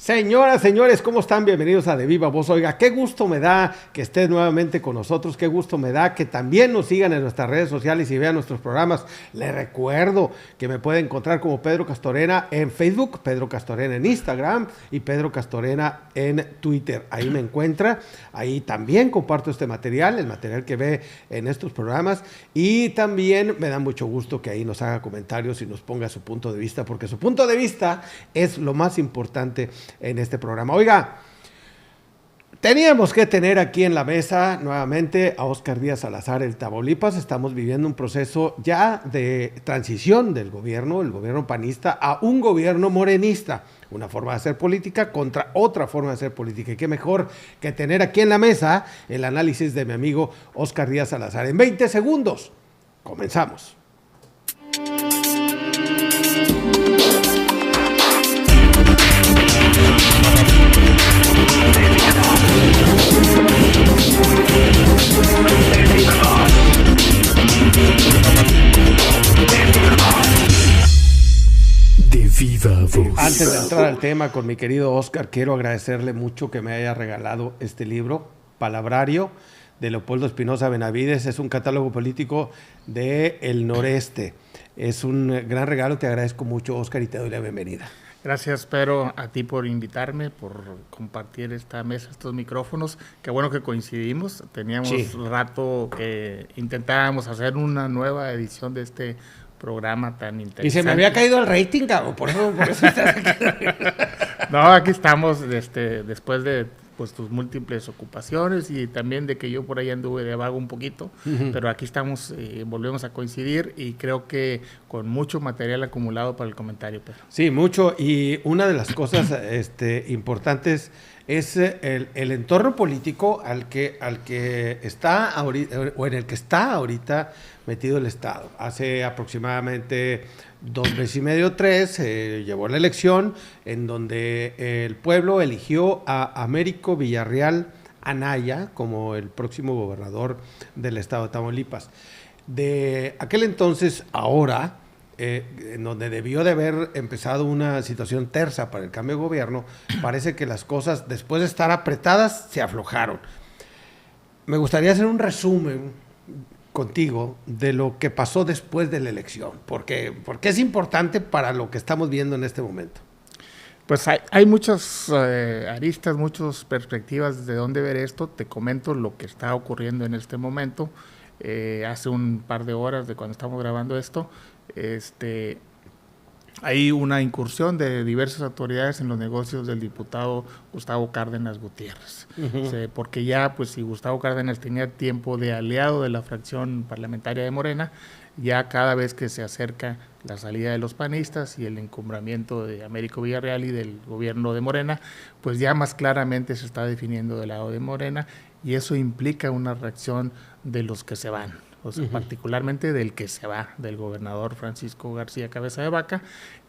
Señoras, señores, ¿cómo están? Bienvenidos a De Viva Voz. Oiga, qué gusto me da que estés nuevamente con nosotros, qué gusto me da que también nos sigan en nuestras redes sociales y vean nuestros programas. Les recuerdo que me pueden encontrar como Pedro Castorena en Facebook, Pedro Castorena en Instagram y Pedro Castorena en Twitter. Ahí me encuentra, ahí también comparto este material, el material que ve en estos programas, y también me da mucho gusto que ahí nos haga comentarios y nos ponga su punto de vista, porque su punto de vista es lo más importante en este programa. Oiga, teníamos que tener aquí en la mesa nuevamente a Óscar Díaz Salazar, el Tamaulipas. Estamos viviendo un proceso ya de transición del gobierno, el gobierno panista, a un gobierno morenista. Una forma de hacer política contra otra forma de hacer política. Y qué mejor que tener aquí en la mesa el análisis de mi amigo Óscar Díaz Salazar. En 20 segundos, comenzamos. De Viva Voz. Antes de entrar al tema con mi querido Óscar, quiero agradecerle mucho que me haya regalado este libro, Palabrario, de Leopoldo Espinosa Benavides. Es un catálogo político del noreste. Es un gran regalo, te agradezco mucho, Óscar, y te doy la bienvenida. Gracias, Pedro, a ti por invitarme, por compartir esta mesa, estos micrófonos. Qué bueno que coincidimos. Teníamos rato que intentábamos hacer una nueva edición de este programa tan interesante. Y se me había caído el rating, cabrón, por eso estás aquí. No, aquí estamos después de tus múltiples ocupaciones y también de que yo por ahí anduve de vago un poquito, pero aquí estamos, volvemos a coincidir y creo que con mucho material acumulado para el comentario, Pedro. Sí, mucho, y una de las cosas importantes es el entorno político al que está ahorita, o en el que está ahorita metido el Estado. Hace aproximadamente 2 meses y medio, 3, llevó la elección en donde el pueblo eligió a Américo Villarreal Anaya como el próximo gobernador del estado de Tamaulipas. De aquel entonces, ahora, en donde debió de haber empezado una situación tersa para el cambio de gobierno, parece que las cosas, después de estar apretadas, se aflojaron. Me gustaría hacer un resumen contigo de lo que pasó después de la elección, porque es importante para lo que estamos viendo en este momento. Pues hay muchas aristas, muchas perspectivas de dónde ver esto. Te comento lo que está ocurriendo en este momento. Hace un par de horas de cuando estamos grabando esto, hay una incursión de diversas autoridades en los negocios del diputado Gustavo Cárdenas Gutiérrez. Porque ya, pues si Gustavo Cárdenas tenía tiempo de aliado de la fracción parlamentaria de Morena, ya cada vez que se acerca la salida de los panistas y el encumbramiento de Américo Villarreal y del gobierno de Morena, pues ya más claramente se está definiendo del lado de Morena, y eso implica una reacción de los que se van. O sea, particularmente del que se va, del gobernador Francisco García Cabeza de Vaca,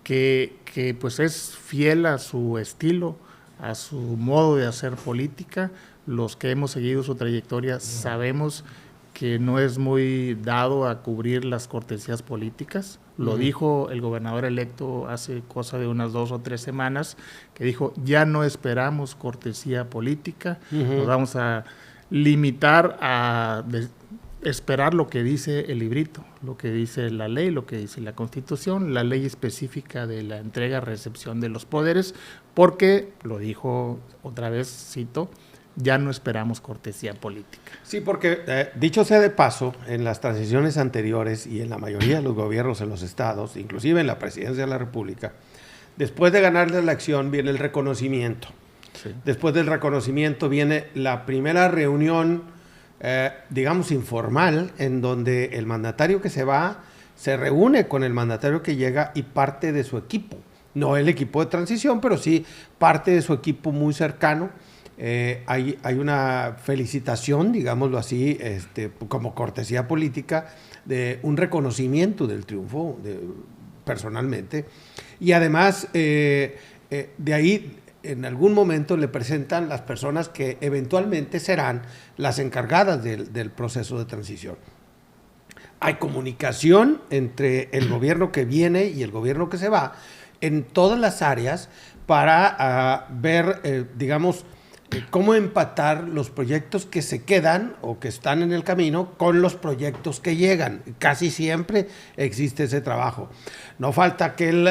que pues es fiel a su estilo, a su modo de hacer política. Los que hemos seguido su trayectoria sabemos que no es muy dado a cubrir las cortesías políticas. Lo dijo el gobernador electo hace cosa de unas 2 o 3 semanas, que dijo, ya no esperamos cortesía política, nos vamos a limitar a esperar lo que dice el librito, lo que dice la ley, lo que dice la Constitución, la ley específica de la entrega-recepción de los poderes, porque, lo dijo otra vez, cito, ya no esperamos cortesía política. Sí, porque dicho sea de paso, en las transiciones anteriores y en la mayoría de los gobiernos en los estados, inclusive en la presidencia de la República, después de ganar la elección viene el reconocimiento. Sí. Después del reconocimiento viene la primera reunión, digamos, informal, en donde el mandatario que se va se reúne con el mandatario que llega y parte de su equipo. No el equipo de transición, pero sí parte de su equipo muy cercano. Hay una felicitación, digámoslo así, como cortesía política, de un reconocimiento del triunfo personalmente. Y además, de ahí, en algún momento le presentan las personas que eventualmente serán las encargadas del proceso de transición. Hay comunicación entre el gobierno que viene y el gobierno que se va en todas las áreas, para ver, digamos, cómo empatar los proyectos que se quedan o que están en el camino con los proyectos que llegan. Casi siempre existe ese trabajo. No falta aquel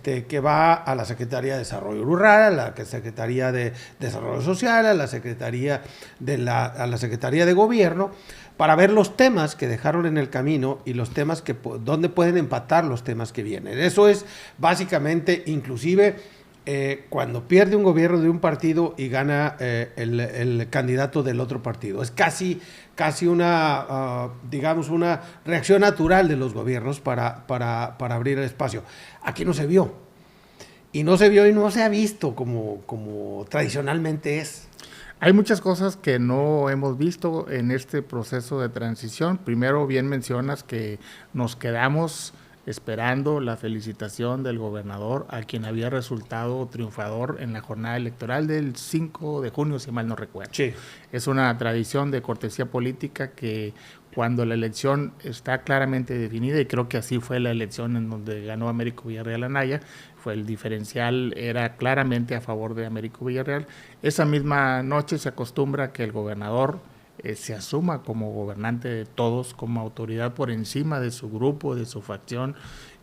que va a la Secretaría de Desarrollo Rural, a la Secretaría de Desarrollo Social, a la Secretaría de Gobierno, para ver los temas que dejaron en el camino y los temas donde pueden empatar los temas que vienen. Eso es básicamente, inclusive, cuando pierde un gobierno de un partido y gana el candidato del otro partido. Es casi una, digamos, una reacción natural de los gobiernos para abrir el espacio. Aquí no se vio. Y no se ha visto como tradicionalmente es. Hay muchas cosas que no hemos visto en este proceso de transición. Primero, bien mencionas que nos quedamos esperando la felicitación del gobernador, a quien había resultado triunfador en la jornada electoral del 5 de junio, si mal no recuerdo. Sí. Es una tradición de cortesía política que cuando la elección está claramente definida, y creo que así fue la elección en donde ganó Américo Villarreal Anaya, el diferencial era claramente a favor de Américo Villarreal, esa misma noche se acostumbra que el gobernador se asuma como gobernante de todos, como autoridad por encima de su grupo, de su facción,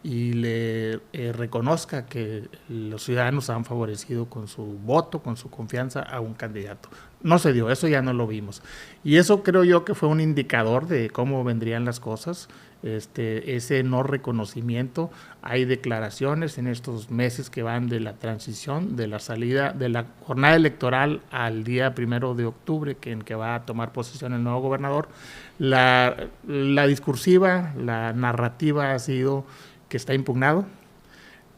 y le reconozca que los ciudadanos han favorecido con su voto, con su confianza a un candidato. No se dio, eso ya no lo vimos. Y eso creo yo que fue un indicador de cómo vendrían las cosas, ese no reconocimiento. Hay declaraciones en estos meses que van de la transición, de la salida de la jornada electoral al día 1 de octubre, en que va a tomar posesión el nuevo gobernador. La discursiva, la narrativa ha sido que está impugnado,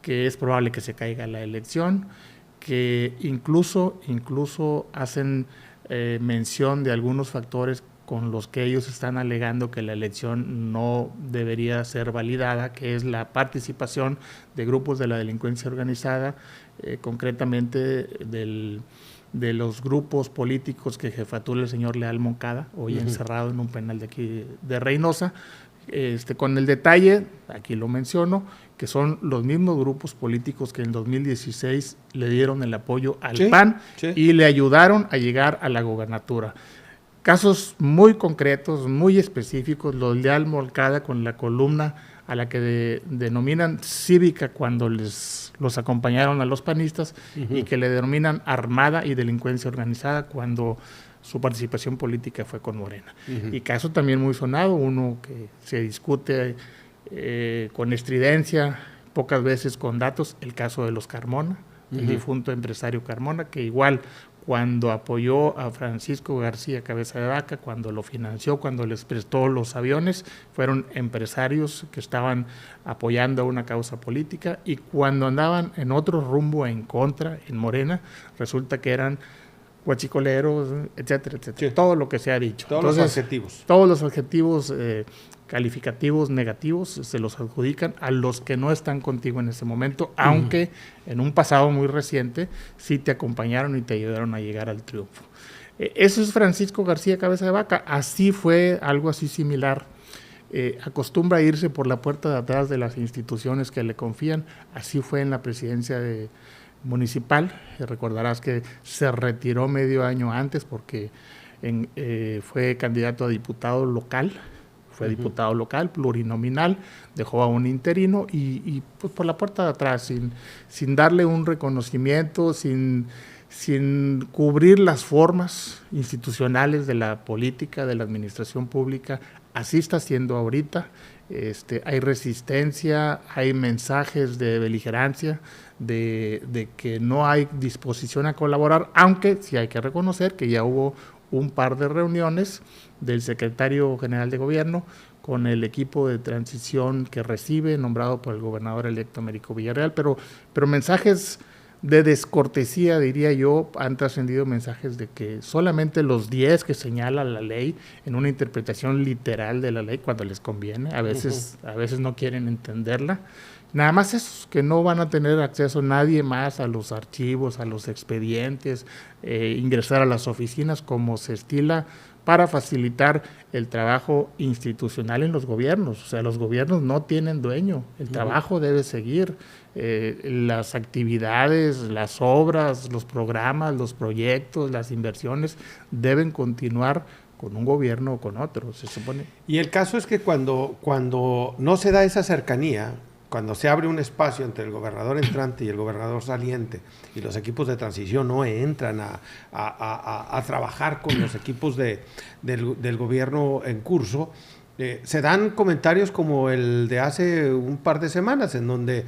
que es probable que se caiga la elección, que incluso hacen mención de algunos factores con los que ellos están alegando que la elección no debería ser validada, que es la participación de grupos de la delincuencia organizada, concretamente de los grupos políticos que jefatura el señor Leal Moncada, hoy encerrado en un penal de aquí de Reynosa, con el detalle, aquí lo menciono, que son los mismos grupos políticos que en 2016 le dieron el apoyo al PAN y le ayudaron a llegar a la gobernatura. Casos muy concretos, muy específicos, los Leal Moncada con la columna a la que denominan cívica cuando los acompañaron a los panistas, y que le denominan armada y delincuencia organizada cuando su participación política fue con Morena. Y caso también muy sonado, uno que se discute con estridencia, pocas veces con datos, el caso de los Carmona, el difunto empresario Carmona, que igual cuando apoyó a Francisco García Cabeza de Vaca, cuando lo financió, cuando les prestó los aviones, fueron empresarios que estaban apoyando a una causa política, y cuando andaban en otro rumbo en contra, en Morena, resulta que eran huachicoleros, etcétera, etcétera. Sí. Todo lo que se ha dicho. Todos los adjetivos. Todos los adjetivos calificativos negativos se los adjudican a los que no están contigo en ese momento, aunque en un pasado muy reciente sí te acompañaron y te ayudaron a llegar al triunfo. Eso es Francisco García Cabeza de Vaca. Así fue, algo así similar. Acostumbra a irse por la puerta de atrás de las instituciones que le confían. Así fue en la presidencia municipal. Recordarás que se retiró medio año antes porque fue candidato a diputado local. Fue diputado local, plurinominal, dejó a un interino y pues por la puerta de atrás, sin darle un reconocimiento, sin cubrir las formas institucionales de la política, de la administración pública. Así está siendo ahorita. Hay resistencia, hay mensajes de beligerancia, de que no hay disposición a colaborar, aunque sí hay que reconocer que ya hubo un par de reuniones del secretario general de gobierno con el equipo de transición que recibe, nombrado por el gobernador electo Américo Villarreal, pero mensajes de descortesía, diría yo. Han trascendido mensajes de que solamente los 10 que señala la ley, en una interpretación literal de la ley cuando les conviene, a veces no quieren entenderla, Nada más esos, que no van a tener acceso nadie más a los archivos, a los expedientes, ingresar a las oficinas como se estila para facilitar el trabajo institucional en los gobiernos. O sea, los gobiernos no tienen dueño, el trabajo debe seguir, las actividades, las obras, los programas, los proyectos, las inversiones deben continuar con un gobierno o con otro, se supone. Y el caso es que cuando no se da esa cercanía, cuando se abre un espacio entre el gobernador entrante y el gobernador saliente, y los equipos de transición no entran a trabajar con los equipos del gobierno en curso, se dan comentarios como el de hace un par de semanas, en donde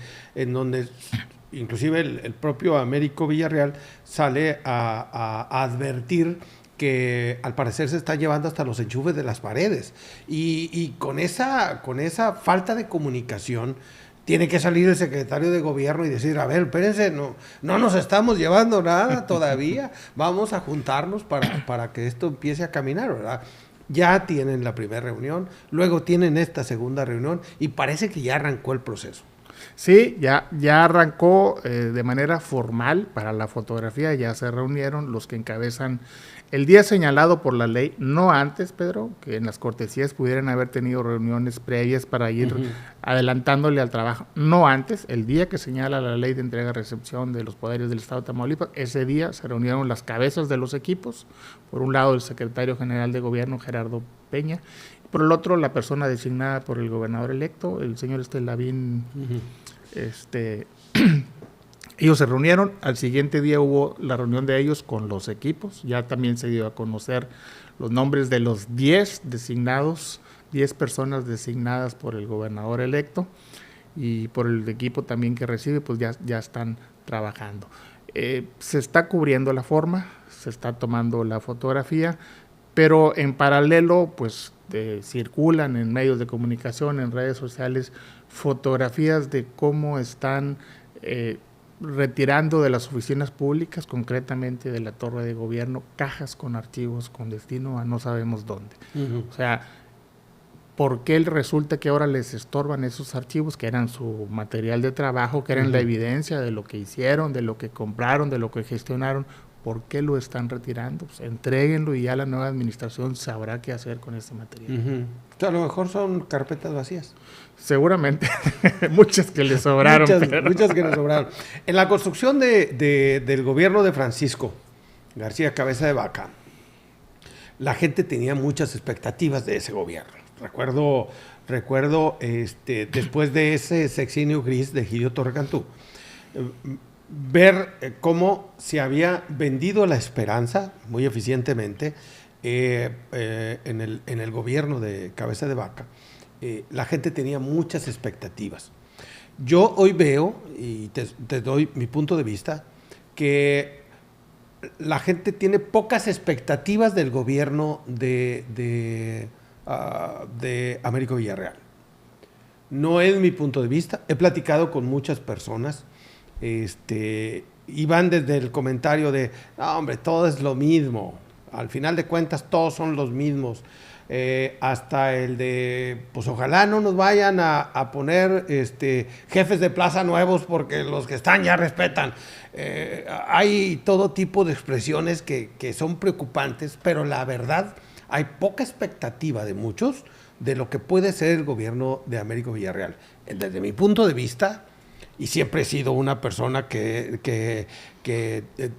inclusive el propio Américo Villarreal sale a advertir que al parecer se está llevando hasta los enchufes de las paredes. Y con esa falta de comunicación, tiene que salir el secretario de gobierno y decir, a ver, espérense, no nos estamos llevando nada todavía, vamos a juntarnos para que esto empiece a caminar, ¿verdad? Ya tienen la primera reunión, luego tienen esta segunda reunión y parece que ya arrancó el proceso. Sí, ya arrancó de manera formal para la fotografía, ya se reunieron los que encabezan el día señalado por la ley, no antes, Pedro, que en las cortesías pudieran haber tenido reuniones previas para ir adelantándole al trabajo, no antes, el día que señala la ley de entrega-recepción de los poderes del Estado de Tamaulipas, ese día se reunieron las cabezas de los equipos, por un lado el secretario general de gobierno Gerardo Peña, por el otro la persona designada por el gobernador electo, el señor Lavín. Ellos se reunieron, al siguiente día hubo la reunión de ellos con los equipos, ya también se dio a conocer los nombres de los 10 designados, 10 personas designadas por el gobernador electo y por el equipo también que recibe, pues ya están trabajando. Se está cubriendo la forma, se está tomando la fotografía, pero en paralelo pues circulan en medios de comunicación, en redes sociales, fotografías de cómo están retirando de las oficinas públicas, concretamente de la torre de gobierno, cajas con archivos con destino a no sabemos dónde. O sea, ¿por qué resulta que ahora les estorban esos archivos que eran su material de trabajo, que eran la evidencia de lo que hicieron, de lo que compraron, de lo que gestionaron? ¿Por qué lo están retirando? Pues entréguenlo y ya la nueva administración sabrá qué hacer con ese material. O sea, a lo mejor son carpetas vacías. Seguramente, muchas que le sobraron. Muchas que le sobraron. En la construcción del gobierno de Francisco García Cabeza de Vaca, la gente tenía muchas expectativas de ese gobierno. Recuerdo después de ese sexenio gris de Egilio Torre Cantú, ver cómo se había vendido la esperanza muy eficientemente en el gobierno de Cabeza de Vaca. La gente tenía muchas expectativas. Yo hoy veo, y te doy mi punto de vista, que la gente tiene pocas expectativas del gobierno de Américo Villarreal. No es mi punto de vista. He platicado con muchas personas y van desde el comentario de, no, hombre, todo es lo mismo. Al final de cuentas, todos son los mismos. Hasta el de, pues ojalá no nos vayan a poner jefes de plaza nuevos porque los que están ya respetan. Hay todo tipo de expresiones que son preocupantes, pero la verdad, hay poca expectativa de muchos de lo que puede ser el gobierno de Américo Villarreal. Desde mi punto de vista, y siempre he sido una persona que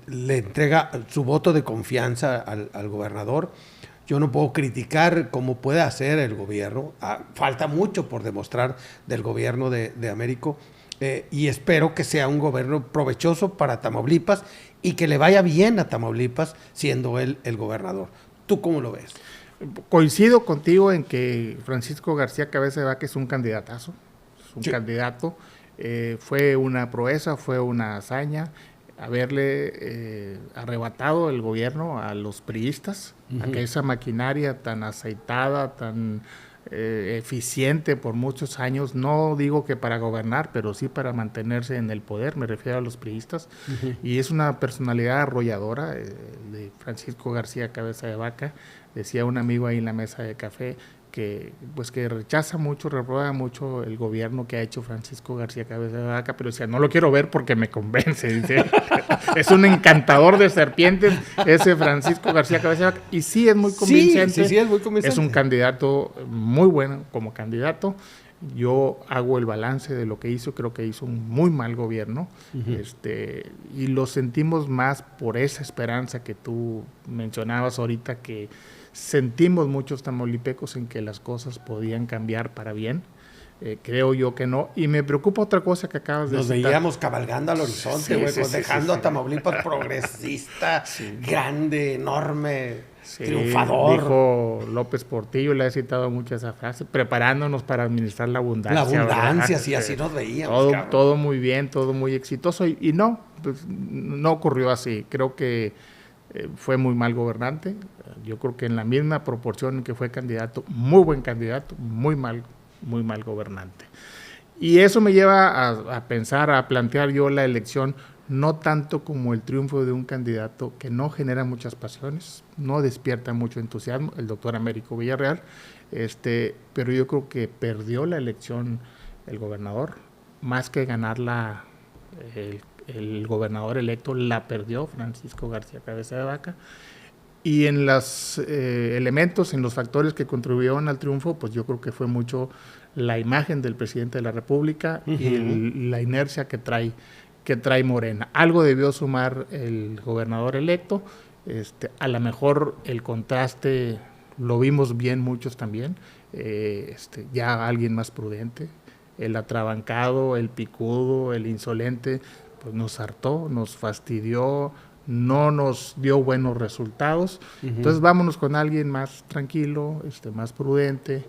le entrega su voto de confianza al gobernador, yo no puedo criticar cómo puede hacer el gobierno. Falta mucho por demostrar del gobierno de Américo, y espero que sea un gobierno provechoso para Tamaulipas y que le vaya bien a Tamaulipas siendo él el gobernador. ¿Tú cómo lo ves? Coincido contigo en que Francisco García Cabeza de Vaca es un candidatazo, es un candidato. Fue una proeza, fue una hazaña haberle arrebatado el gobierno a los priistas, a que esa maquinaria tan aceitada, tan eficiente por muchos años, no digo que para gobernar, pero sí para mantenerse en el poder, me refiero a los priistas, y es una personalidad arrolladora de Francisco García Cabeza de Vaca. Decía un amigo ahí en la mesa de café pues que rechaza mucho, reprueba mucho el gobierno que ha hecho Francisco García Cabeza de Vaca, pero decía, no lo quiero ver porque me convence, dice. Es un encantador de serpientes ese Francisco García Cabeza de Vaca, y sí es muy convincente. Sí, es muy convincente. Es un candidato muy bueno como candidato. Yo hago el balance de lo que hizo, creo que hizo un muy mal gobierno, y lo sentimos más por esa esperanza que tú mencionabas ahorita, que sentimos muchos tamaulipecos en que las cosas podían cambiar para bien. Creo yo que no, y me preocupa otra cosa que acabas de Nos citar. veíamos cabalgando al horizonte, güey, dejando a Tamaulipas progresista, grande, enorme, triunfador. Dijo López Portillo, le he citado mucho esa frase, preparándonos para administrar la abundancia. La abundancia, ¿verdad? sí, así nos veíamos. Todo muy bien, todo muy exitoso, y no, pues, no ocurrió así. Creo que fue muy mal gobernante. Yo creo que en la misma proporción en que fue candidato, muy buen candidato, muy mal gobernante. Y eso me lleva a pensar, a plantear yo la elección no tanto como el triunfo de un candidato que no genera muchas pasiones, no despierta mucho entusiasmo, el doctor Américo Villarreal, pero yo creo que perdió la elección el gobernador, más que ganarla el gobernador electo, la perdió Francisco García Cabeza de Vaca. Y en los elementos, en los factores que contribuyeron al triunfo, pues yo creo que fue mucho la imagen del presidente de la República y la inercia que trae Morena. Algo debió sumar el gobernador electo, a lo mejor el contraste lo vimos bien muchos también, ya alguien más prudente, el atrabancado, el picudo, el insolente, pues nos hartó, nos fastidió, no nos dio buenos resultados. Entonces vámonos con alguien más tranquilo, más prudente,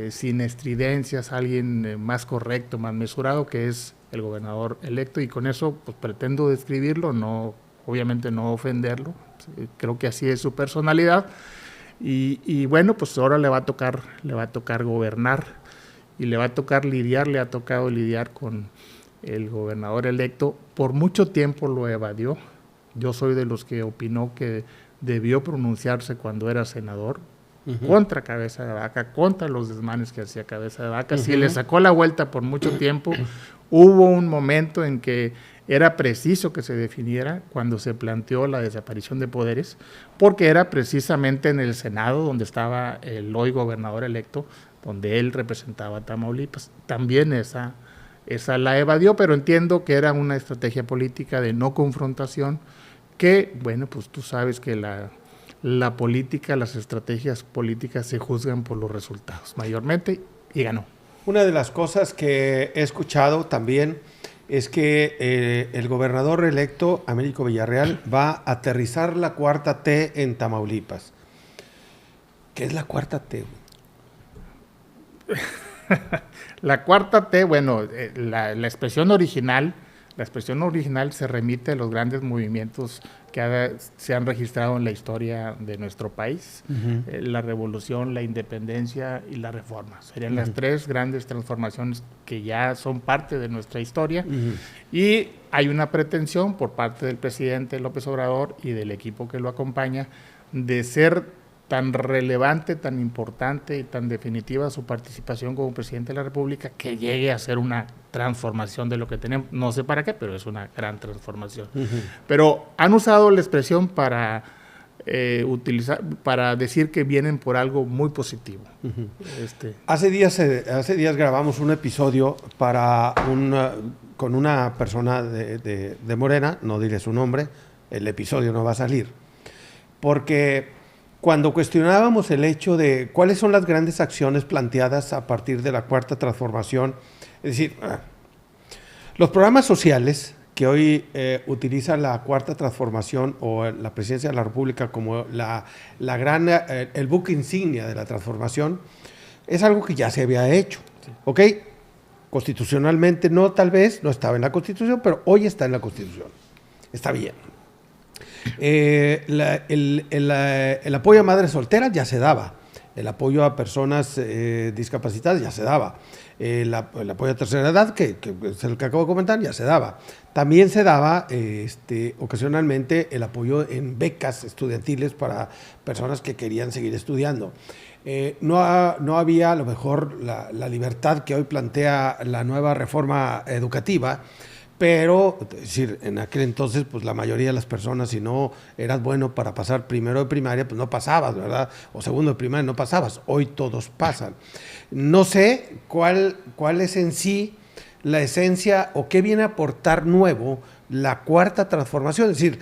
sin estridencias, alguien más correcto, más mesurado, que es el gobernador electo, y con eso pues pretendo describirlo, obviamente no ofenderlo, creo que así es su personalidad, y bueno, pues ahora le va a tocar gobernar, y le ha tocado lidiar con el gobernador electo. Por mucho tiempo lo evadió. Yo soy de los que opinó que debió pronunciarse cuando era senador, contra Cabeza de Vaca, contra los desmanes que hacía Cabeza de Vaca. Si le sacó la vuelta por mucho tiempo, hubo un momento en que era preciso que se definiera cuando se planteó la desaparición de poderes, porque era precisamente en el Senado donde estaba el hoy gobernador electo, donde él representaba a Tamaulipas. También esa la evadió, pero entiendo que era una estrategia política de no confrontación, que, bueno, pues tú sabes que la política, las estrategias políticas se juzgan por los resultados, mayormente, y ganó. Una de las cosas que he escuchado también es que el gobernador electo, Américo Villarreal, va a aterrizar la cuarta T en Tamaulipas. ¿Qué es la cuarta T? La cuarta T, bueno, la expresión original se remite a los grandes movimientos que se han registrado en la historia de nuestro país, la revolución, la independencia y la reforma. Serían las tres grandes transformaciones que ya son parte de nuestra historia, y hay una pretensión por parte del presidente López Obrador y del equipo que lo acompaña de ser tan relevante, tan importante y tan definitiva su participación como presidente de la República, que llegue a ser una transformación de lo que tenemos. No sé para qué, pero es una gran transformación. Pero han usado la expresión para decir que vienen por algo muy positivo. Hace días grabamos un episodio con una persona de Morena, no diré su nombre, el episodio no va a salir, porque cuando cuestionábamos el hecho de cuáles son las grandes acciones planteadas a partir de la cuarta transformación, es decir, los programas sociales que hoy utiliza la cuarta transformación o la presidencia de la República como el buque insignia de la transformación, es algo que ya se había hecho, sí. ¿Ok? Constitucionalmente no, tal vez, no estaba en la Constitución, pero hoy está en la Constitución. Está bien. El apoyo a madres solteras ya se daba, el apoyo a personas discapacitadas ya se daba, el apoyo a tercera edad, que es el que acabo de comentar, ya se daba. También se daba ocasionalmente el apoyo en becas estudiantiles para personas que querían seguir estudiando. No había a lo mejor la libertad que hoy plantea la nueva reforma educativa, pero, es decir, en aquel entonces, pues la mayoría de las personas, si no eras bueno para pasar primero de primaria, pues no pasabas, ¿verdad? O segundo de primaria, no pasabas. Hoy todos pasan. No sé cuál es en sí la esencia o qué viene a aportar nuevo la cuarta transformación. Es decir,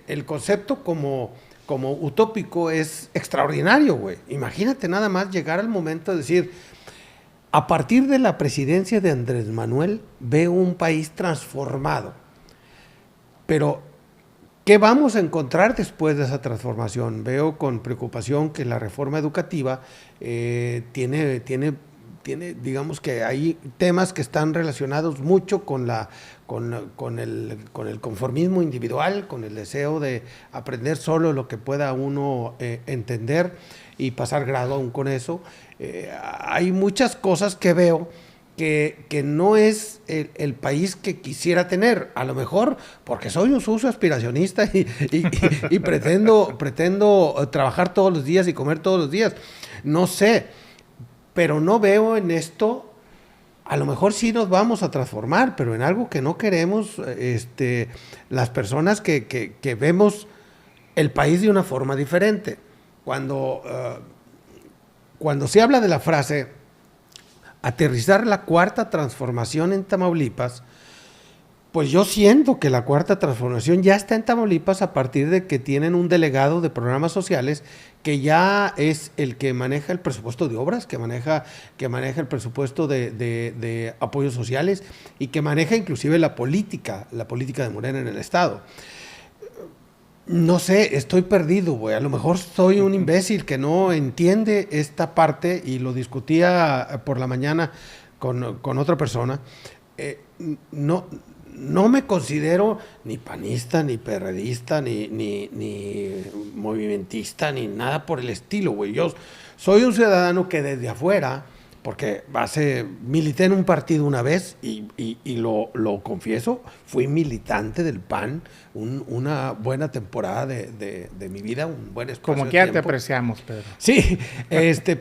el concepto como utópico es extraordinario, güey. Imagínate nada más llegar al momento de decir, a partir de la presidencia de Andrés Manuel, veo un país transformado. Pero, ¿qué vamos a encontrar después de esa transformación? Veo con preocupación que la reforma educativa tiene, digamos que hay temas que están relacionados mucho con el conformismo individual, con el deseo de aprender solo lo que pueda uno entender y pasar grado aún con eso. Hay muchas cosas que veo que no es el país que quisiera tener, a lo mejor porque soy un sucio aspiracionista y pretendo trabajar todos los días y comer todos los días, no sé, pero no veo en esto, a lo mejor sí nos vamos a transformar, pero en algo que no queremos las personas que vemos el país de una forma diferente. Cuando se habla de la frase aterrizar la cuarta transformación en Tamaulipas, pues yo siento que la cuarta transformación ya está en Tamaulipas a partir de que tienen un delegado de programas sociales que ya es el que maneja el presupuesto de obras, que maneja el presupuesto de apoyos sociales y que maneja inclusive la política de Morena en el estado. No sé, estoy perdido, güey. A lo mejor soy un imbécil que no entiende esta parte y lo discutía por la mañana con otra persona. No me considero ni panista, ni perredista, ni movimentista, ni nada por el estilo, güey. Yo soy un ciudadano que desde afuera, porque milité en un partido una vez y lo confieso, fui militante del PAN una buena temporada de mi vida, un buen espacio. Como que ya te apreciamos, Pedro. Sí,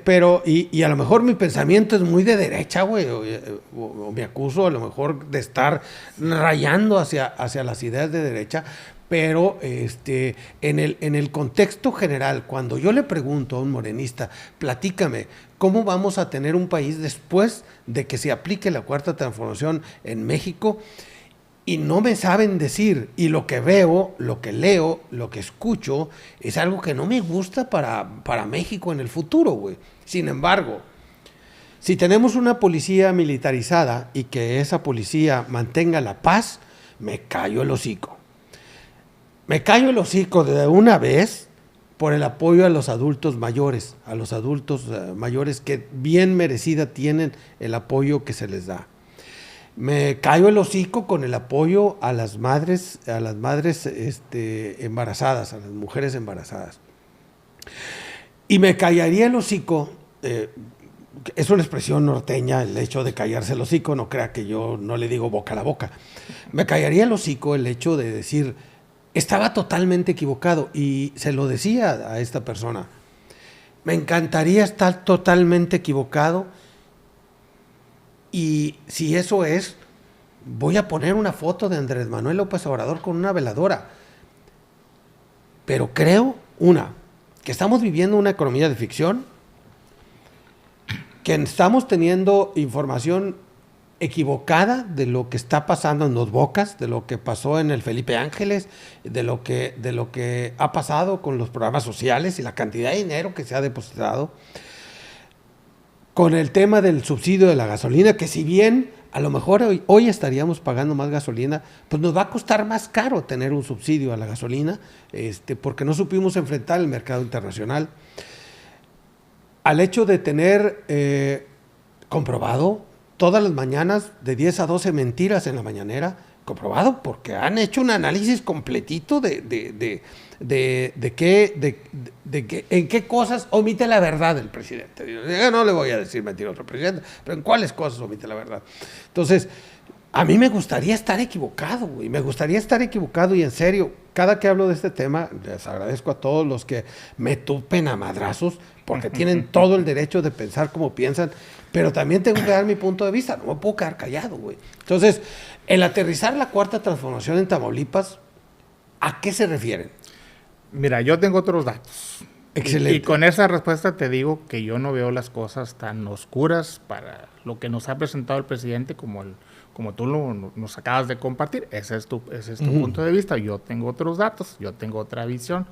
pero y a lo mejor mi pensamiento es muy de derecha, güey, o me acuso a lo mejor de estar rayando hacia las ideas de derecha. Pero en el contexto general, cuando yo le pregunto a un morenista, platícame, ¿cómo vamos a tener un país después de que se aplique la cuarta transformación en México? Y no me saben decir, y lo que veo, lo que leo, lo que escucho, es algo que no me gusta para México en el futuro, güey. Sin embargo, si tenemos una policía militarizada y que esa policía mantenga la paz, me callo el hocico. Me callo el hocico de una vez por el apoyo a los adultos mayores, mayores que bien merecida tienen el apoyo que se les da. Me callo el hocico con el apoyo a las madres embarazadas, a las mujeres embarazadas. Y me callaría el hocico, es una expresión norteña el hecho de callarse el hocico, no crea que yo no le digo boca a la boca. Me callaría el hocico el hecho de decir, estaba totalmente equivocado, y se lo decía a esta persona. Me encantaría estar totalmente equivocado, y si eso es, voy a poner una foto de Andrés Manuel López Obrador con una veladora. Pero creo, que estamos viviendo una economía de ficción, que estamos teniendo información equivocada de lo que está pasando en Dos Bocas, de lo que pasó en el Felipe Ángeles, de lo que ha pasado con los programas sociales y la cantidad de dinero que se ha depositado, con el tema del subsidio de la gasolina, que si bien a lo mejor hoy estaríamos pagando más gasolina, pues nos va a costar más caro tener un subsidio a la gasolina, porque no supimos enfrentar el mercado internacional. Al hecho de tener comprobado todas las mañanas de 10 a 12 mentiras en la mañanera, comprobado, porque han hecho un análisis completito de en qué cosas omite la verdad el presidente. Yo no le voy a decir mentiroso al presidente, pero en cuáles cosas omite la verdad. Entonces, a mí me gustaría estar equivocado, güey. Me gustaría estar equivocado y en serio, cada que hablo de este tema, les agradezco a todos los que me tupen a madrazos, porque tienen todo el derecho de pensar como piensan, pero también tengo que dar mi punto de vista, no me puedo quedar callado, güey. Entonces, el aterrizar la cuarta transformación en Tamaulipas, ¿a qué se refieren? Mira, yo tengo otros datos. Excelente. Y con esa respuesta te digo que yo no veo las cosas tan oscuras para lo que nos ha presentado el presidente como tú nos acabas de compartir. Ese es tu punto de vista. Yo tengo otros datos, yo tengo otra visión.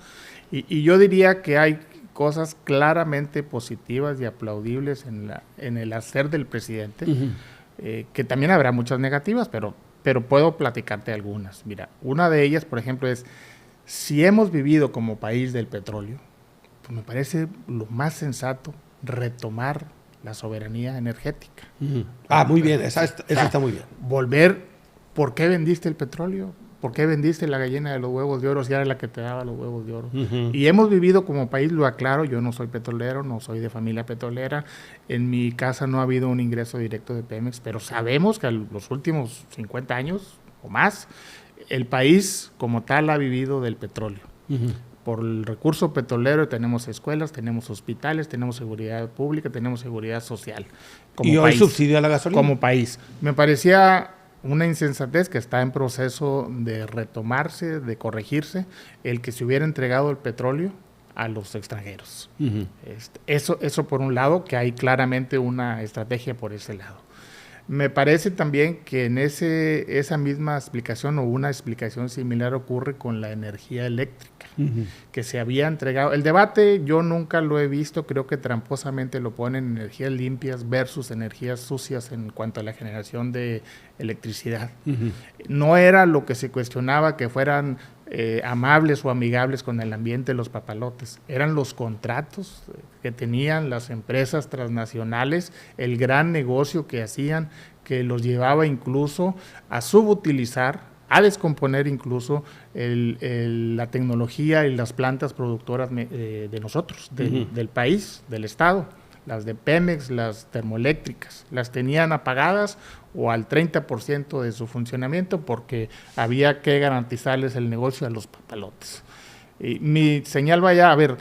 Y yo diría que hay cosas claramente positivas y aplaudibles en el hacer del presidente, que también habrá muchas negativas, pero puedo platicarte algunas. Mira, una de ellas, por ejemplo, es si hemos vivido como país del petróleo, pues me parece lo más sensato retomar la soberanía energética. Muy bien, esa está muy bien. Volver, ¿por qué vendiste el petróleo? ¿Por qué vendiste la gallina de los huevos de oro si era la que te daba los huevos de oro? Y hemos vivido como país, lo aclaro, yo no soy petrolero, no soy de familia petrolera, en mi casa no ha habido un ingreso directo de Pemex, pero sabemos que en los últimos 50 años o más, el país como tal ha vivido del petróleo. Por el recurso petrolero tenemos escuelas, tenemos hospitales, tenemos seguridad pública, tenemos seguridad social. Y hoy subsidio a la gasolina. Como país. Me parecía una insensatez que está en proceso de retomarse, de corregirse, el que se hubiera entregado el petróleo a los extranjeros. Eso por un lado, que hay claramente una estrategia por ese lado. Me parece también que en esa misma explicación o una explicación similar ocurre con la energía eléctrica, que se había entregado. El debate yo nunca lo he visto, creo que tramposamente lo ponen energías limpias versus energías sucias en cuanto a la generación de electricidad. No era lo que se cuestionaba que fueran amables o amigables con el ambiente los papalotes, eran los contratos que tenían las empresas transnacionales, el gran negocio que hacían, que los llevaba incluso a subutilizar, a descomponer incluso la tecnología y las plantas productoras de nosotros, del país, del Estado. Las de Pemex, las termoeléctricas, las tenían apagadas o al 30% de su funcionamiento porque había que garantizarles el negocio a los papalotes. Y mi señal vaya, a ver,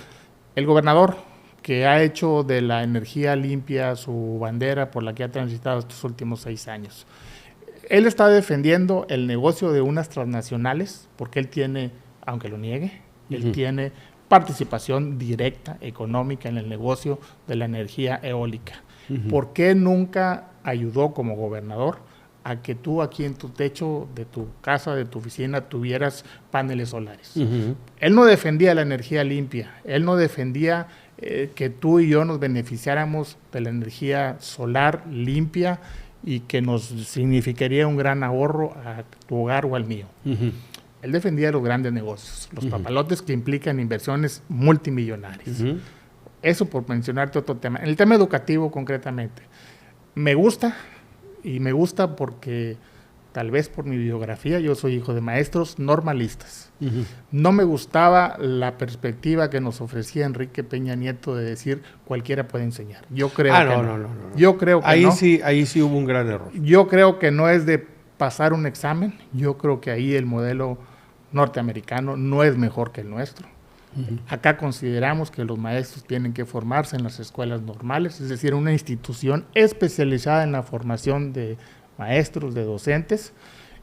el gobernador que ha hecho de la energía limpia su bandera por la que ha transitado estos últimos 6 años. Él está defendiendo el negocio de unas transnacionales porque él tiene, aunque lo niegue, él tiene participación directa económica en el negocio de la energía eólica. ¿Por qué nunca ayudó como gobernador a que tú aquí en tu techo de tu casa, de tu oficina, tuvieras paneles solares? Él no defendía la energía limpia, él no defendía que tú y yo nos beneficiáramos de la energía solar limpia y que nos significaría un gran ahorro a tu hogar o al mío. Él defendía los grandes negocios, los papalotes que implican inversiones multimillonarias. Eso por mencionarte otro tema. En el tema educativo concretamente, me gusta porque tal vez por mi biografía, yo soy hijo de maestros normalistas. No me gustaba la perspectiva que nos ofrecía Enrique Peña Nieto de decir cualquiera puede enseñar. Yo creo que no. Yo creo que ahí no. Ahí sí hubo un gran error. Yo creo que no es de pasar un examen. Yo creo que ahí el modelo norteamericano no es mejor que el nuestro. Acá consideramos que los maestros tienen que formarse en las escuelas normales, es decir, una institución especializada en la formación de maestros, de docentes,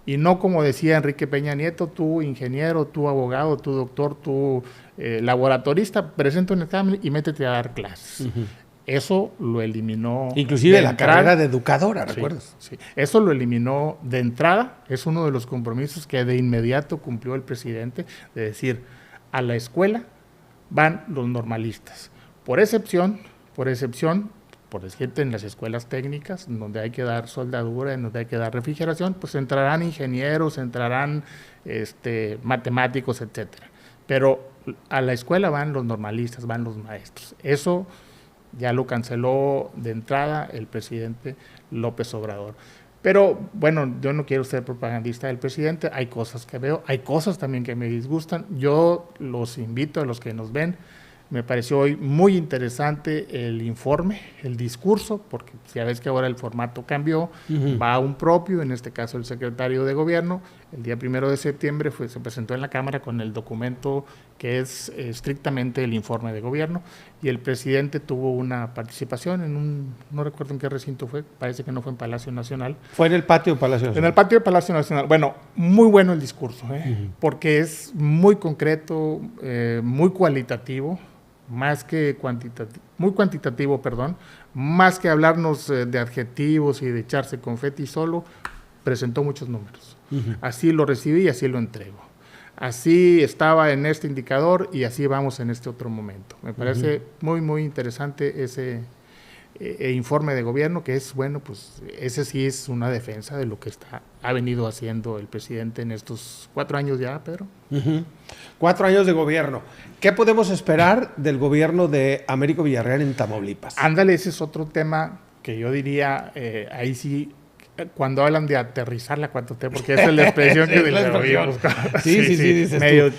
y no como decía Enrique Peña Nieto, tú ingeniero, tú abogado, tú doctor, tú laboratorista, presenta un examen y métete a dar clases. Eso lo eliminó. Inclusive la carrera de educadora, ¿recuerdas? Sí. Eso lo eliminó de entrada, es uno de los compromisos que de inmediato cumplió el presidente, de decir, a la escuela van los normalistas. Por excepción, por decirte, en las escuelas técnicas, en donde hay que dar soldadura, en donde hay que dar refrigeración, pues entrarán ingenieros, entrarán matemáticos, etcétera. Pero a la escuela van los normalistas, van los maestros. Eso ya lo canceló de entrada el presidente López Obrador. Pero bueno, yo no quiero ser propagandista del presidente, hay cosas que veo, hay cosas también que me disgustan. Yo los invito a los que nos ven, me pareció hoy muy interesante el informe, el discurso, porque ya ves que ahora el formato cambió, va un propio, en este caso el secretario de Gobierno, el día 1 de septiembre se presentó en la Cámara con el documento que es estrictamente el informe de Gobierno, y el presidente tuvo una participación en no recuerdo en qué recinto fue, parece que no fue en Palacio Nacional. Fue en el patio de Palacio Nacional. En el patio de Palacio Nacional. Bueno, muy bueno el discurso, porque es muy concreto, muy cualitativo, más que muy cuantitativo, perdón, más que hablarnos de adjetivos y de echarse confeti solo, presentó muchos números. Así lo recibí y así lo entrego. Así estaba en este indicador y así vamos en este otro momento. Me parece muy, muy interesante ese informe de Gobierno, que es, bueno, pues ese sí es una defensa de lo que ha venido haciendo el presidente en estos 4 años ya, Pedro. 4 años de gobierno. ¿Qué podemos esperar del gobierno de Américo Villarreal en Tamaulipas? Ándale, ese es otro tema que yo diría, ahí sí, cuando hablan de aterrizar la 4T, porque esa es la expresión que del gobierno. Sí,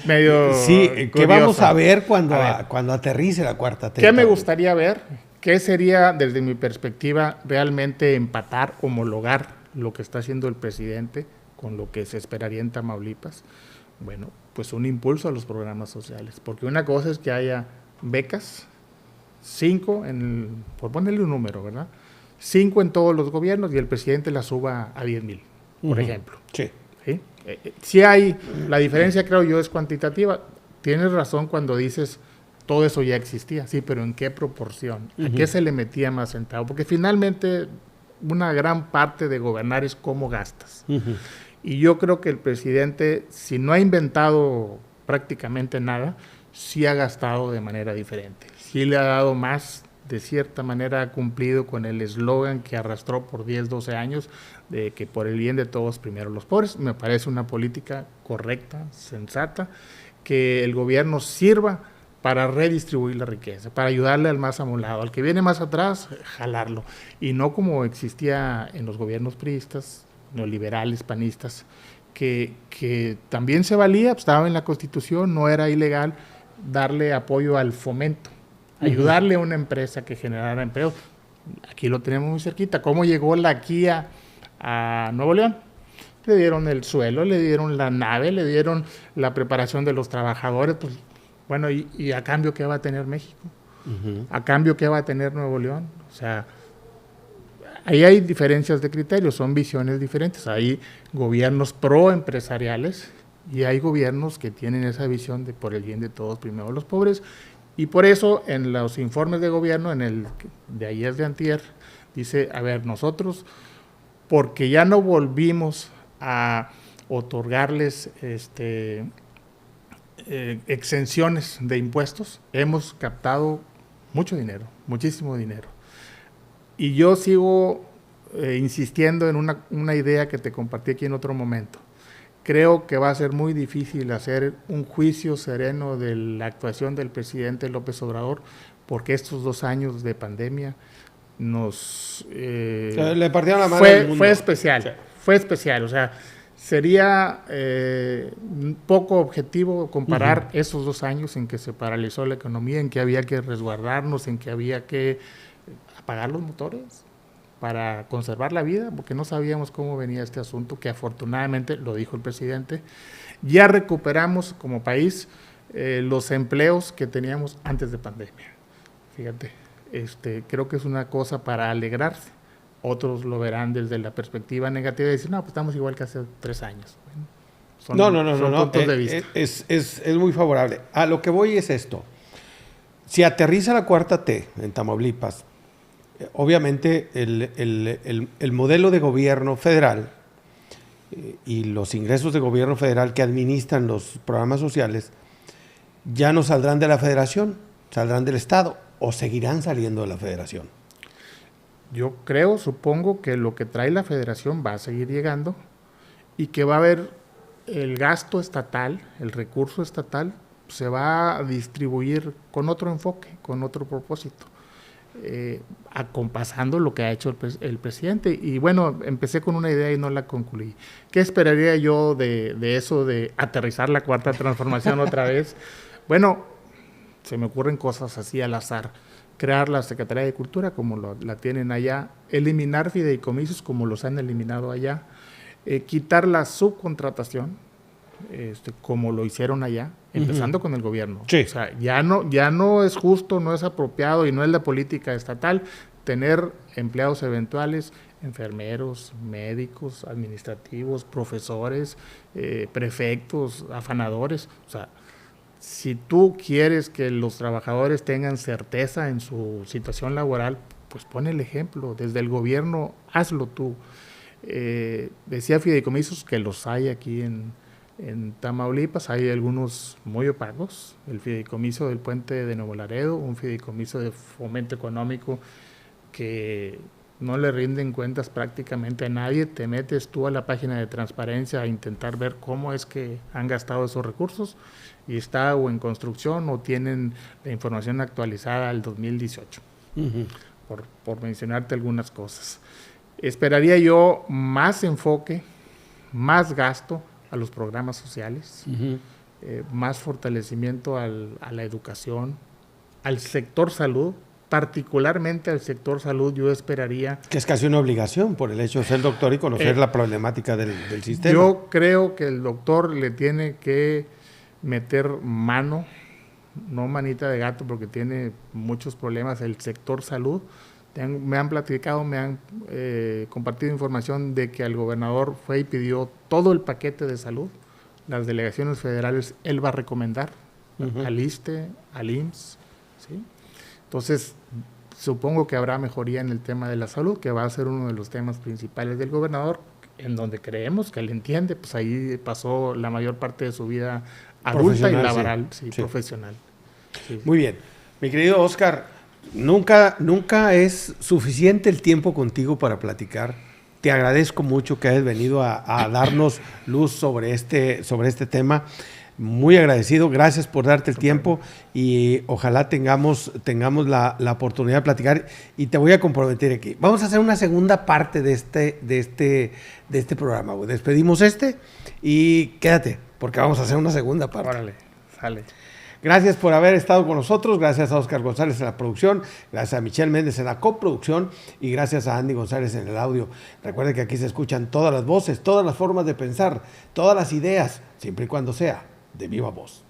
medio sí, ¿qué curiosa. vamos a ver cuando aterrice la 4T? ¿Qué me gustaría ver? ¿Qué sería, desde mi perspectiva, realmente empatar, homologar lo que está haciendo el presidente con lo que se esperaría en Tamaulipas? Bueno, pues un impulso a los programas sociales, porque una cosa es que haya becas, 5, por ponerle un número, ¿verdad? 5 en todos los gobiernos y el presidente la suba a 10,000, por ejemplo. Sí. ¿Sí? Sí hay, la diferencia creo yo es cuantitativa. Tienes razón cuando dices todo eso ya existía, sí, pero ¿en qué proporción? ¿A qué se le metía más centavo? Porque finalmente una gran parte de gobernar es cómo gastas. Y yo creo que el presidente, si no ha inventado prácticamente nada, sí ha gastado de manera diferente. Sí le ha dado más, de cierta manera ha cumplido con el eslogan que arrastró por 10, 12 años, de que por el bien de todos, primero los pobres. Me parece una política correcta, sensata, que el gobierno sirva para redistribuir la riqueza, para ayudarle al más amolado, al que viene más atrás, jalarlo. Y no como existía en los gobiernos priistas, neoliberales, panistas, que también se valía, estaba en la Constitución, no era ilegal darle apoyo al fomento, ayudarle a una empresa que generara empleo. Aquí lo tenemos muy cerquita. ¿Cómo llegó la Kia a Nuevo León? Le dieron el suelo, le dieron la nave, le dieron la preparación de los trabajadores, pues. Bueno, ¿y a cambio qué va a tener México? ¿A cambio qué va a tener Nuevo León? O sea, ahí hay diferencias de criterios, son visiones diferentes. Hay gobiernos proempresariales y hay gobiernos que tienen esa visión de por el bien de todos, primero los pobres. Y por eso en los informes de gobierno, de ayer de antier, dice, a ver, nosotros, porque ya no volvimos a otorgarles exenciones de impuestos, hemos captado mucho dinero, muchísimo dinero. Y yo sigo insistiendo en una idea que te compartí aquí en otro momento. Creo que va a ser muy difícil hacer un juicio sereno de la actuación del presidente López Obrador, porque estos 2 años de pandemia le partieron la mano al mundo. Fue especial, o sea, sería poco objetivo comparar esos 2 años en que se paralizó la economía, en que había que resguardarnos, en que había que apagar los motores para conservar la vida, porque no sabíamos cómo venía este asunto, que afortunadamente, lo dijo el presidente, ya recuperamos como país los empleos que teníamos antes de pandemia. Fíjate, creo que es una cosa para alegrarse. Otros lo verán desde la perspectiva negativa y decir, no, pues estamos igual que hace 3 años. Bueno, son puntos de vista. Es muy favorable. A lo que voy es esto. Si aterriza la 4T en Tamaulipas, obviamente el modelo de gobierno federal y los ingresos de gobierno federal que administran los programas sociales ya no saldrán de la federación, saldrán del estado o seguirán saliendo de la federación. Yo supongo que lo que trae la federación va a seguir llegando y que va a haber el gasto estatal, el recurso estatal, se va a distribuir con otro enfoque, con otro propósito. acompasando lo que ha hecho el presidente. Y bueno, empecé con una idea y no la concluí. ¿Qué esperaría yo de eso, de aterrizar la cuarta transformación otra vez? Bueno, se me ocurren cosas así al azar. Crear la Secretaría de Cultura como la tienen allá, eliminar fideicomisos como los han eliminado allá, quitar la subcontratación, como lo hicieron allá, empezando con el gobierno. Sí. O sea, ya no es justo, no es apropiado y no es la política estatal tener empleados eventuales, enfermeros, médicos, administrativos, profesores, prefectos, afanadores. O sea, si tú quieres que los trabajadores tengan certeza en su situación laboral, pues pon el ejemplo, desde el gobierno hazlo tú. Decía fideicomisos que los hay aquí en Tamaulipas, hay algunos muy opacos, el fideicomiso del puente de Nuevo Laredo, un fideicomiso de fomento económico que no le rinden cuentas prácticamente a nadie, te metes tú a la página de transparencia a intentar ver cómo es que han gastado esos recursos y está o en construcción o tienen la información actualizada al 2018, por mencionarte algunas cosas. Esperaría yo más enfoque, más gasto a los programas sociales, más fortalecimiento a la educación, al sector salud, particularmente al sector salud. Yo esperaría... Que es casi una obligación por el hecho de ser doctor y conocer la problemática del sistema. Yo creo que el doctor le tiene que meter mano, no manita de gato, porque tiene muchos problemas el sector salud. Me han platicado, me han compartido información de que al gobernador fue y pidió todo el paquete de salud. Las delegaciones federales él va a recomendar al ISSSTE, al IMSS, ¿sí? Entonces, supongo que habrá mejoría en el tema de la salud, que va a ser uno de los temas principales del gobernador, en donde creemos que él entiende, pues ahí pasó la mayor parte de su vida adulta y laboral, sí, profesional. Sí. Muy bien. Mi querido Óscar, nunca es suficiente el tiempo contigo para platicar. Te agradezco mucho que hayas venido a darnos luz sobre este tema. Muy agradecido, gracias por darte el tiempo y ojalá tengamos la oportunidad de platicar y te voy a comprometer aquí. Vamos a hacer una segunda parte de este programa. Despedimos y quédate, porque vamos a hacer una segunda parte. Órale, sale. Gracias por haber estado con nosotros, gracias a Óscar González en la producción, gracias a Michelle Méndez en la coproducción y gracias a Andy González en el audio. Recuerden que aquí se escuchan todas las voces, todas las formas de pensar, todas las ideas, siempre y cuando sea de viva voz.